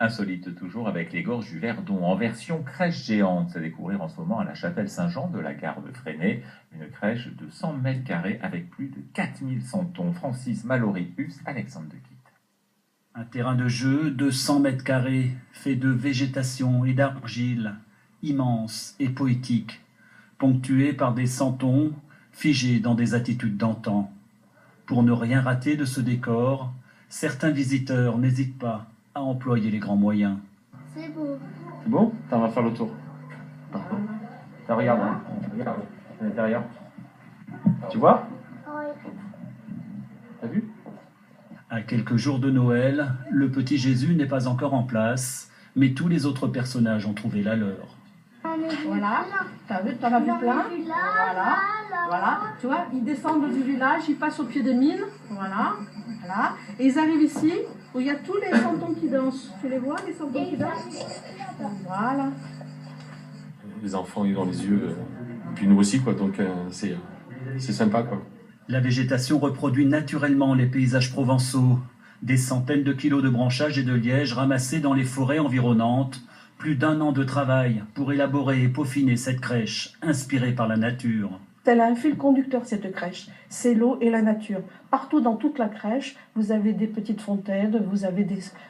Insolite toujours avec les gorges du Verdon en version crèche géante. C'est à découvrir en ce moment à la chapelle Saint-Jean de la gare de Fresnay. Une crèche de 100 mètres carrés avec plus de 4000 santons. Francis Mallory-Hus, Alexandre de Quitte. Un terrain de jeu de 100 mètres carrés fait de végétation et d'argile, immense et poétique, ponctué par des santons figés dans des attitudes d'antan. Pour ne rien rater de ce décor, certains visiteurs n'hésitent pas à employer les grands moyens. C'est beau. C'est bon? On va faire le tour. Ça regarde, hein? Regarde, à l'intérieur. Tu vois? Oui. T'as vu? À quelques jours de Noël, le petit Jésus n'est pas encore en place, mais tous les autres personnages ont trouvé la leur. Voilà, t'as vu, t'en as vu plein. Voilà, voilà. Tu vois, ils descendent du village, ils passent au pied des mines. Voilà, voilà. Et ils arrivent ici, où il y a tous les santons qui dansent. Tu les vois, les santons qui dansent? Voilà. Les enfants, ils ont les yeux, puis nous aussi, quoi. Donc c'est sympa, quoi. La végétation reproduit naturellement les paysages provençaux. Des centaines de kilos de branchages et de lièges ramassés dans les forêts environnantes. Plus d'1 an de travail pour élaborer et peaufiner cette crèche inspirée par la nature. Elle a un fil conducteur, cette crèche, c'est l'eau et la nature. Partout dans toute la crèche, vous avez des petites fontaines, vous avez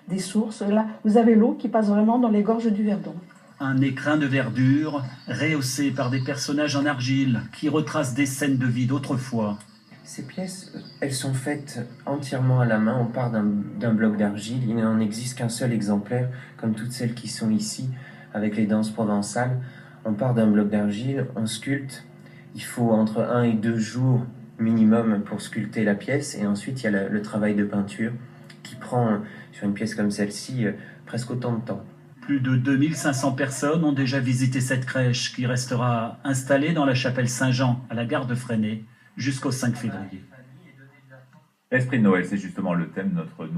des sources. Là, vous avez l'eau qui passe vraiment dans les gorges du Verdon. Un écrin de verdure rehaussé par des personnages en argile qui retracent des scènes de vie d'autrefois. Ces pièces, elles sont faites entièrement à la main. On part d'un bloc d'argile. Il n'en existe qu'un seul exemplaire, comme toutes celles qui sont ici, avec les danses provençales. On part d'un bloc d'argile, on sculpte. Il faut entre 1 et 2 jours minimum pour sculpter la pièce. Et ensuite, il y a le travail de peinture qui prend, sur une pièce comme celle-ci, presque autant de temps. Plus de 2500 personnes ont déjà visité cette crèche qui restera installée dans la chapelle Saint-Jean à la gare de Fresnay jusqu'au 5 février. L'esprit de Noël, c'est justement le thème de notre nouveau